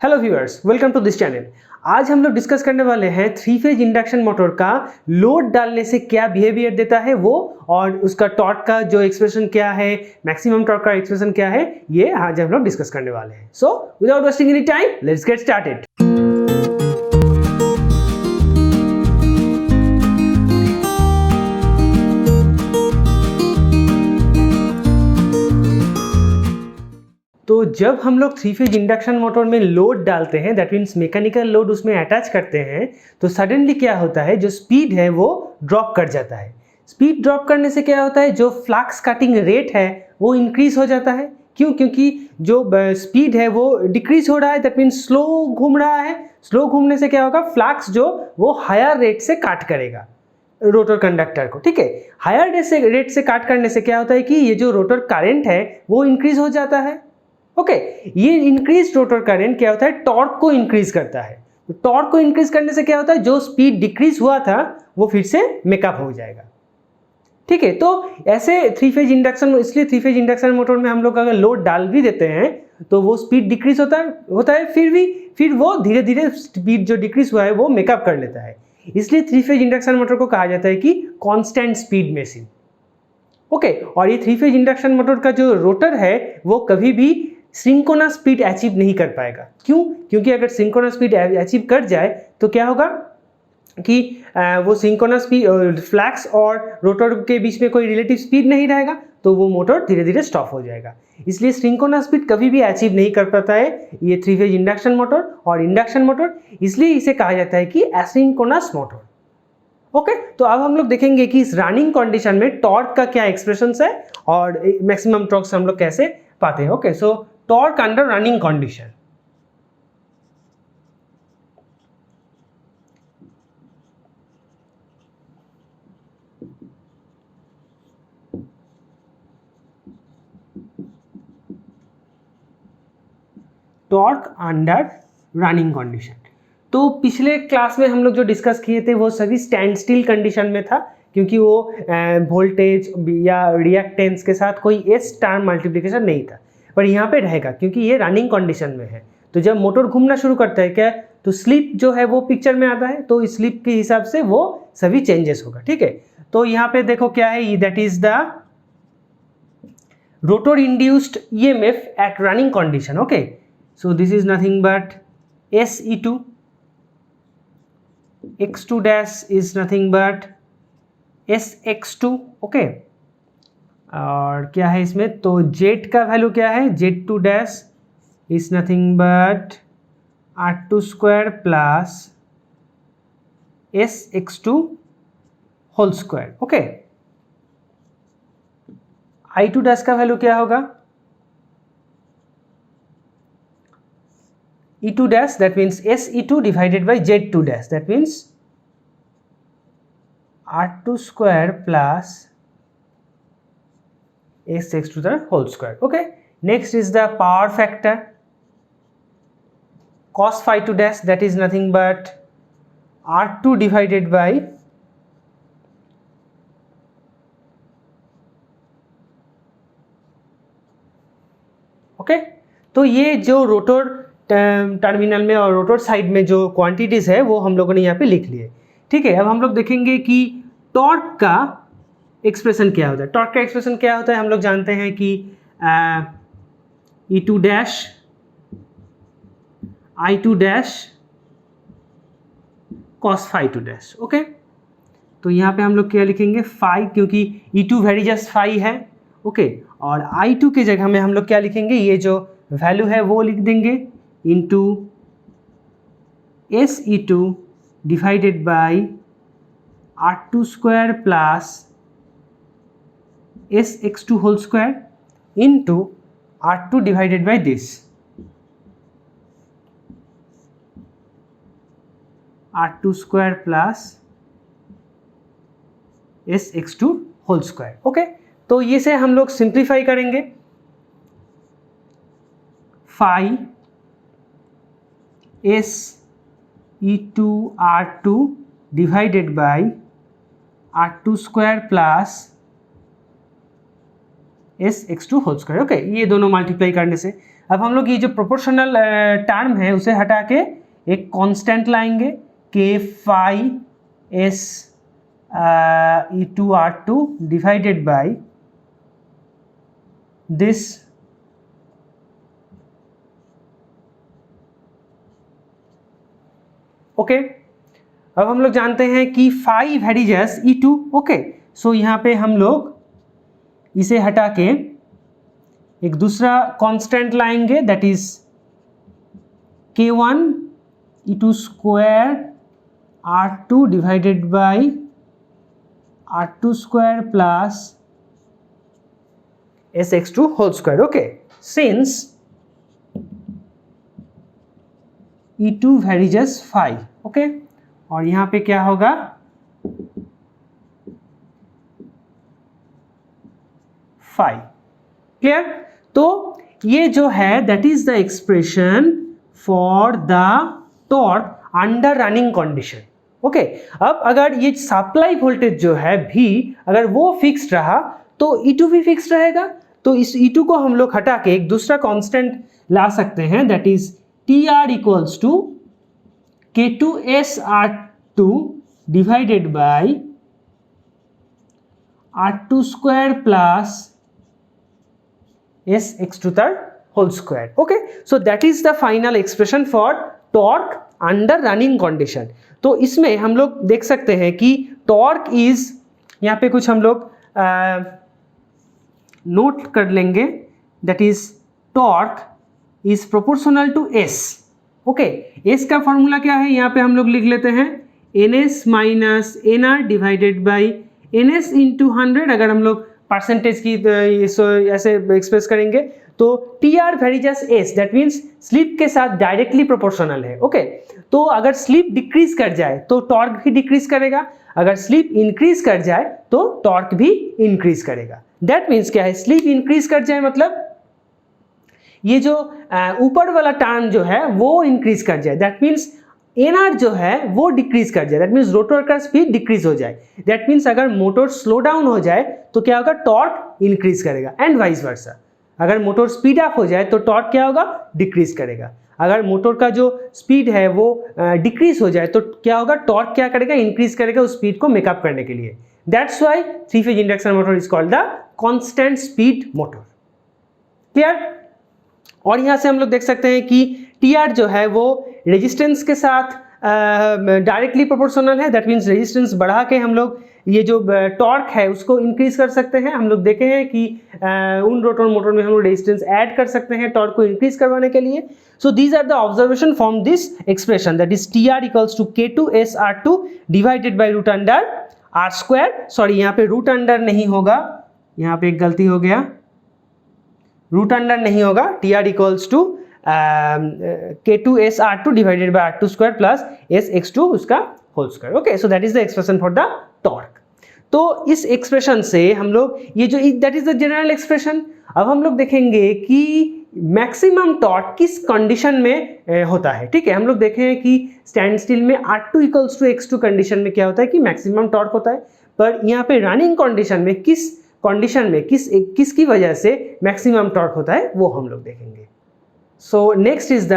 Hello viewers, welcome to this channel. आज हम लोग डिस्कस करने वाले हैं थ्री फेज इंडक्शन मोटर का लोड डालने से क्या बिहेवियर देता है वो, और उसका टॉर्क का जो एक्सप्रेशन क्या है, मैक्सिमम टॉर्क का एक्सप्रेशन क्या है, ये आज हम लोग डिस्कस करने वाले हैं। So without wasting any time, let's get started. तो जब हम लोग थ्री फेज इंडक्शन मोटर में लोड डालते हैं, दैट मीन्स मैकेनिकल लोड उसमें अटैच करते हैं, तो सडनली क्या होता है, जो स्पीड है वो ड्रॉप कर जाता है। स्पीड ड्रॉप करने से क्या होता है, जो फ्लक्स कटिंग रेट है वो इंक्रीज हो जाता है। क्यों? क्योंकि जो स्पीड है वो डिक्रीज हो रहा है, दैट मीन्स स्लो घूम रहा है। स्लो घूमने से क्या होगा, फ्लक्स जो वो हायर रेट से काट करेगा रोटर कंडक्टर को। ठीक है, हायर रेट से काट करने से क्या होता है कि ये जो रोटर करंट है वो इंक्रीज हो जाता है। ओके, ये इंक्रीज रोटर करंट क्या होता है, टॉर्क को इंक्रीज करता है। तो टॉर्क को इंक्रीज करने से क्या होता है, जो स्पीड डिक्रीज हुआ था वो फिर से मेकअप हो जाएगा। ठीक है, तो ऐसे थ्री फेज इंडक्शन, इसलिए थ्री फेज इंडक्शन मोटर में हम लोग अगर लोड डाल भी देते हैं तो वो स्पीड डिक्रीज होता है फिर वो धीरे धीरे स्पीड जो डिक्रीज हुआ है वो मेकअप कर लेता है। इसलिए थ्री फेज इंडक्शन मोटर को कहा जाता है कि कांस्टेंट स्पीड मशीन। ओके, और ये थ्री फेज इंडक्शन मोटर का जो रोटर है वो कभी भी सिंक्रोनस स्पीड अचीव नहीं कर पाएगा। क्यों? क्योंकि अगर सिंक्रोनस स्पीड अचीव कर जाए तो क्या होगा कि वो सिंक्रोनस स्पीड, फ्लक्स और रोटर के बीच में कोई रिलेटिव स्पीड नहीं रहेगा, तो वो मोटर धीरे धीरे स्टॉप हो जाएगा। इसलिए सिंक्रोनस स्पीड कभी भी अचीव नहीं कर पाता है ये थ्री फेज इंडक्शन मोटर और इंडक्शन मोटर, इसलिए इसे कहा जाता है कि एसिंक्रोनस मोटर। ओके, तो अब हम लोग देखेंगे कि इस रनिंग कंडीशन में टॉर्क का क्या एक्सप्रेशंस है और मैक्सिमम टॉर्क हम लोग कैसे पाते हैं। ओके, सो torque under running condition. Torque under running condition, तो पिछले क्लास में हम लोग जो डिस्कस किए थे वो सभी स्टैंड स्टिल कंडीशन में था, क्योंकि वो वोल्टेज या रिएक्टेंस के साथ कोई एस टर्म मल्टीप्लिकेशन नहीं था। पर यहाँ पे रहेगा क्योंकि ये रनिंग कंडीशन में है। तो जब मोटर घूमना शुरू करता है क्या, तो स्लिप जो है वो पिक्चर में आता है, तो स्लिप के हिसाब से वो सभी चेंजेस होगा। ठीक है, तो यहाँ पे देखो क्या है, that is the rotor induced EMF at running condition. Okay, so this is nothing but SE2, X2 dash is nothing but SX2। Okay, और क्या है इसमें, तो जेट का वैल्यू क्या है, Z2 dash is nothing but R2 square plus SX2 whole square. Okay, I2 dash का value क्या होगा, E2 dash, that means SE2 divided by Z2 dash, that means R2 square plus SX2 the whole square। Okay, next is the power factor cos phi 2 dash, that is nothing but R2 divided by okay, तो ये जो rotor terminal में और rotor side में जो quantities है वो हम लोगों ने यहाँ पे लिख लिए। ठीक है, अब हम लोग देखेंगे कि टॉर्क का एक्सप्रेशन क्या होता है। टॉर्क का एक्सप्रेशन क्या होता है, हम लोग जानते हैं कि E2 dash I2 dash cos phi 2 dash. Okay, तो यहाँ पे हम लोग क्या लिखेंगे, फाई, क्योंकि E2 वेरी जस्ट फाई है। ओके, और I2 की जगह में हम लोग क्या लिखेंगे, ये जो वैल्यू है वो लिख देंगे into SE2 divided by R2 square plus SX2 whole square into R2 divided by this R2 square plus SX2 whole square. Okay, तो ये से हम लोग सिंप्लीफाई करेंगे, phi SE2 R2 divided by R2 square plus SX2 whole square. Okay, ये दोनों multiply करने से अब हम लोग ये जो प्रोपोर्शनल टर्म है उसे हटा के एक कांस्टेंट लाएंगे के phi S E2R2 divided by this okay. अब हम लोग जानते हैं कि फाई वेरिजेस E2 ओके। सो यहाँ पे हम लोग इसे हटा के एक दूसरा कांस्टेंट लाएंगे that is K1 E2 square R2 divided by R2 square plus SX2 whole square okay. Since E2 varies phi okay. और यहाँ पे क्या होगा फाई क्लियर। तो ये जो है that is the expression for the torque under running condition okay. अब अगर ये सप्लाई वोल्टेज जो है भी अगर वो फिक्स्ड रहा तो E2 भी फिक्स्ड रहेगा। तो इस E2 को हम लोग हटा के एक दूसरा कांस्टेंट ला सकते हैं that is TR equals to K2SR2 divided by R2 square plus SX2 whole square okay। so that is the final expression for torque under running condition। तो इसमें हम लोग देख सकते हैं कि torque is यहाँ पे कुछ हम लोग नोट कर लेंगे that is torque is proportional to S okay. S का फॉर्मूला क्या है यहाँ पे हम लोग लिख लेते हैं NS minus NR divided by NS into 100। अगर हम लोग परसेंटेज की ऐसे एक्सप्रेस करेंगे तो TR वेरिजेस S that means slip के साथ डायरेक्टली प्रोपोर्शनल है ओके। तो अगर स्लिप डिक्रीज कर जाए तो टॉर्क भी डिक्रीज करेगा, अगर स्लिप इंक्रीज कर जाए तो टॉर्क भी इंक्रीज करेगा। दैट मीन्स क्या है, स्लिप इंक्रीज कर जाए मतलब ये जो ऊपर वाला टर्म जो है वो इंक्रीज कर जाए, दैट मीन्स एनआर जो है वो डिक्रीज कर जाए, दैट मीन्स रोटर का स्पीड डिक्रीज हो जाए। दैट मीन्स अगर मोटर स्लो डाउन हो जाए तो क्या होगा, टॉर्क इंक्रीज करेगा एंड वाइस वर्सा। अगर मोटर स्पीड अप हो जाए तो टॉर्क क्या होगा, डिक्रीज करेगा। अगर मोटर का जो स्पीड है वो डिक्रीज हो जाए तो क्या होगा, टॉर्क क्या करेगा, इंक्रीज करेगा उस स्पीड को मेकअप करने के लिए। That's why three phase induction motor is called the constant speed motor. Clear. और यहां से हम लोग देख सकते हैं कि टीआर जो है वो रेजिस्टेंस के साथ डायरेक्टली प्रोपोर्शनल है। दैट मीन्स रेजिस्टेंस बढ़ा के हम लोग ये जो टॉर्क है उसको इंक्रीज कर सकते हैं। हम लोग देखे हैं कि उन रोटर मोटर में हम लोग रेजिस्टेंस ऐड कर सकते हैं टॉर्क को इंक्रीज करवाने के लिए। So these are the observation from this expression that is T R equals to K2SR2 divided by root under R square. Sorry यहाँ पे रूट अंडर नहीं होगा, यहाँ पे एक गलती हो गया, रूट अंडर नहीं होगा। T R equals to K2SR2 divided by R2 square plus SX2 उसका whole square. Okay, so that is the expression for the torque. तो इस एक्सप्रेशन से हम लोग ये जो that is the general expression. अब हम लोग देखेंगे कि मैक्सिमम टॉर्क किस कंडीशन में होता है। ठीक है, हम लोग देखे हैं कि स्टैंड स्टिल में R2 equals to X2 condition में क्या होता है कि मैक्सिमम टॉर्क होता है, पर यहाँ पे रनिंग कंडीशन में किस कंडीशन में किसकी वजह से मैक्सिमम टॉर्क होता है वो हम लोग देखेंगे। So next is the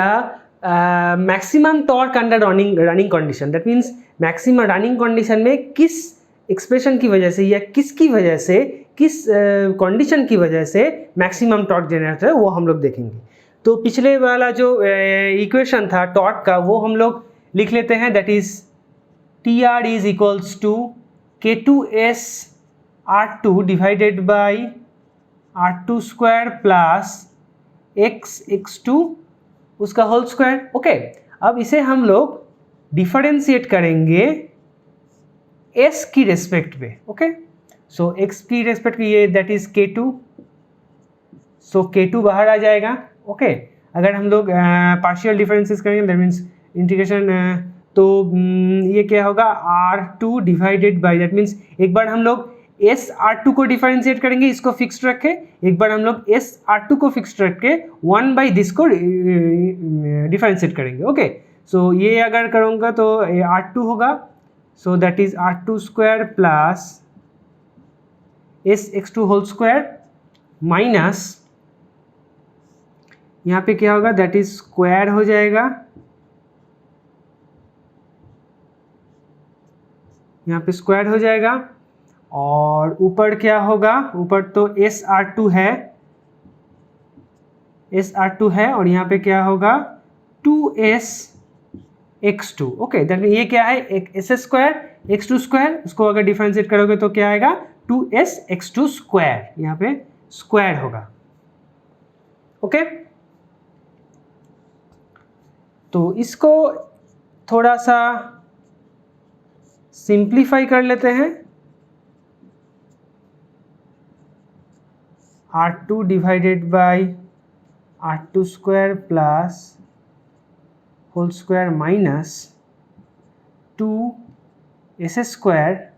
maximum torque under running condition. That means maximum running condition में किस एक्सप्रेशन की वजह से या किसकी वजह से, किस कंडीशन की वजह से मैक्सिमम टॉर्क जनरेट है वो हम लोग देखेंगे। तो पिछले वाला जो इक्वेशन था टॉर्क का वो हम लोग लिख लेते हैं that is T R is equals to K2SR2 divided by R2 square plus X2 उसका होल स्क्वायर। ओके, अब इसे हम लोग डिफरेंशिएट करेंगे S की रेस्पेक्ट पे। ओके, सो X की रेस्पेक्ट ये that is K2, so K2 बाहर आ जाएगा। ओके, अगर हम लोग पार्शियल डिफरेंसेस करेंगे दैट मीन्स इंटीग्रेशन, तो ये क्या होगा R2 divided by, that means एक बार हम लोग SR2 को डिफरेंशिएट करेंगे, इसको फिक्स्ड रखे, एक बार हम लोग SR2 को फिक्स्ड रख के 1 बाई दिस को डिफरेंशिएट करेंगे। ओके, सो ये अगर करूँगा तो R2 होगा, so that is R2 square plus SX2 whole square minus यहाँ पे क्या होगा, दैट इज स्क्वायर हो जाएगा, यहाँ पे स्क्वायर हो जाएगा। और ऊपर क्या होगा, ऊपर तो SR2 है, SR2 है, और यहाँ पे क्या होगा 2SX2। ओके, दैट मीन ये क्या है, एक S स्क्वायर x2 स्क्वायर, उसको अगर डिफरेंशिएट करोगे तो क्या आएगा 2SX2 स्क्वायर, यहाँ पे स्क्वायर होगा। ओके, तो इसको थोड़ा सा सिंप्लीफाई कर लेते हैं। R2 divided by R2 square plus whole square minus 2S square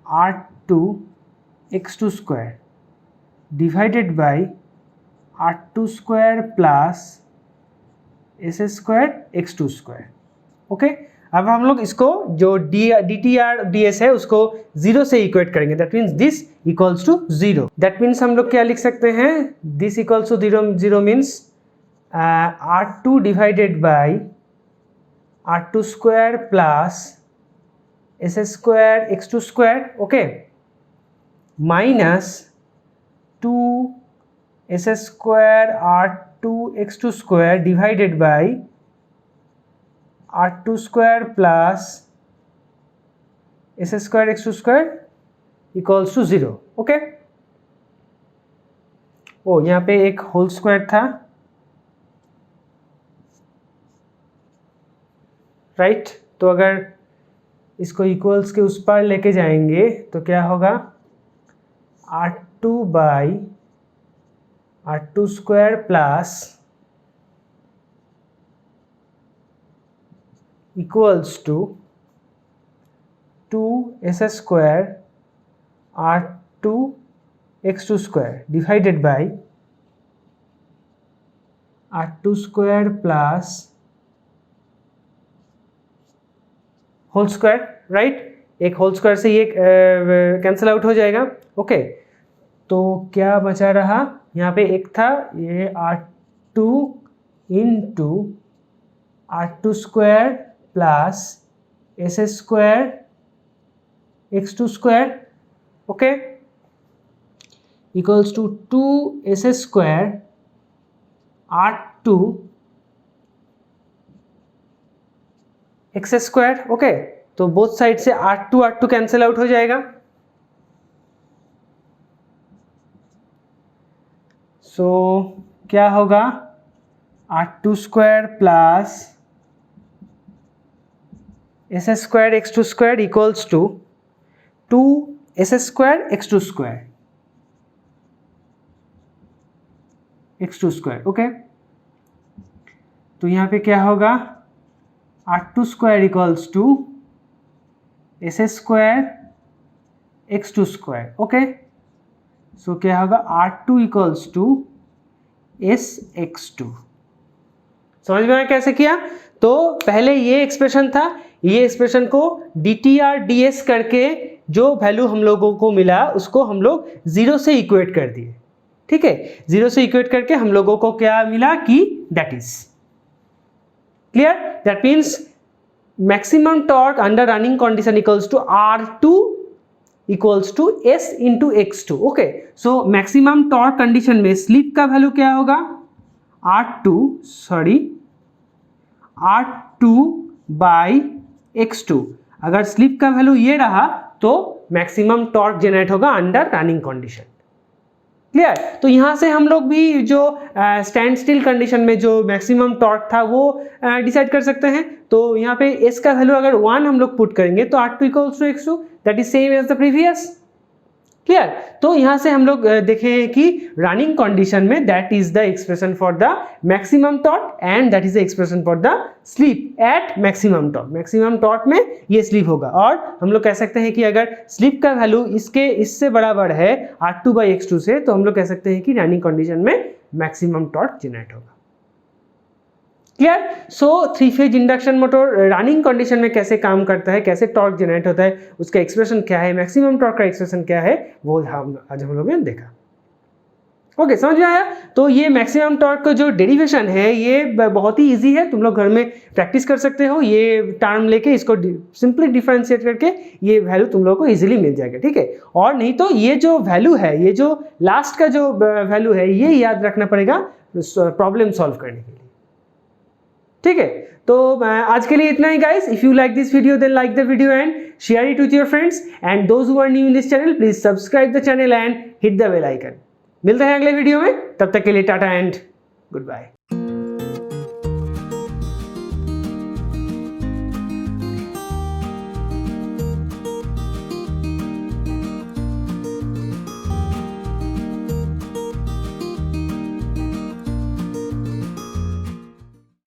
R2 x2 square divided by R2 square plus S square x2 square. Okay, अब हम लोग इसको जो DTR/DS है उसको 0 से इक्वेट करेंगे, that means this equals to 0। That means हम लोग क्या लिख सकते हैं, this equals to 0 means R2 divided by R2 square plus S square x2 square, okay, minus 2S square R2 x2 square divided by R2 square plus S square x2 square equals to 0। Okay, oh यहाँ पे एक whole square था, right, तो अगर इसको equals के उस पार लेके जाएंगे तो क्या होगा, R2 by R2 square plus equals to 2S square R2 x2 square divided by R2 square plus whole square, right, एक होल स्क्वायर से ये कैंसिल आउट हो जाएगा। ओके, तो क्या बचा रहा, यहाँ पे एक था ये R2 into R2 square plus S square x2 square, okay, equals to 2S square R2 x square. Okay, तो बोथ साइड से R2 कैंसिल आउट हो जाएगा। सो क्या होगा, R2 square plus S square x2 square equals to 2S square x2 square x2 square. Okay, तो यहाँ पे क्या होगा, R2 square equals to S square x2 square. Okay, so क्या होगा, R2 इक्वल्स टू SX2। समझ में आया कैसे किया, तो पहले ये एक्सप्रेशन था, ये एक्सप्रेशन को DTR/DS करके जो वैल्यू हम लोगों को मिला उसको हम लोग 0 से इक्वेट कर दिए। ठीक है, 0 से इक्वेट करके हम लोगों को क्या मिला कि that is clear, that means maximum torque under running condition equals to R2 equals to S into x2। Okay, so maximum torque condition में स्लिप का वैल्यू क्या होगा, R2 बाई x2। अगर स्लिप का वैल्यू ये रहा तो मैक्सिमम टॉर्क जनरेट होगा अंडर रनिंग कंडीशन। क्लियर, तो यहाँ से हम लोग भी जो स्टैंड स्टिल कंडीशन में जो मैक्सिमम टॉर्क था वो डिसाइड कर सकते हैं। तो यहाँ पे S का वैल्यू अगर 1 हम लोग पुट करेंगे तो R2 equals to x2, that is same as the previous. Clear, तो यहाँ से हम लोग देखें कि रनिंग कंडीशन में that is the expression for the maximum torque and that is the expression for the slip at maximum torque. Maximum torque में ये स्लिप होगा, और हम लोग कह सकते हैं कि अगर स्लिप का वैल्यू इससे बराबर है R2 बाई x2 से, तो हम लोग कह सकते हैं कि रनिंग कंडीशन में मैक्सिमम टॉर्क जनरेट होगा। क्लियर, सो 3 phase induction motor running condition में कैसे काम करता है, कैसे टॉर्क जनरेट होता है, उसका एक्सप्रेशन क्या है, मैक्सिमम टॉर्क का एक्सप्रेशन क्या है, वो आज हम लोगों ने देखा। ओके, समझ में आया? तो ये मैक्सिमम टॉर्क का जो डेरिवेशन है ये बहुत ही इजी है, तुम लोग घर में प्रैक्टिस कर सकते हो। ये टर्म लेके इसको सिंपली डिफरेंशिएट करके ये वैल्यू तुम लोग को इजीली मिल जाएगा, ठीक है। और नहीं तो ये जो वैल्यू है, ये जो लास्ट का जो वैल्यू है, ये याद रखना पड़ेगा प्रॉब्लम सॉल्व करने के लिए, ठीक है। तो आज के लिए इतना ही guys. If you like this video then like the video and share it with your friends, and those who are new in this channel please subscribe the channel and hit the bell icon. मिलते हैं अगले video में, तब तक के लिए Tata and good bye.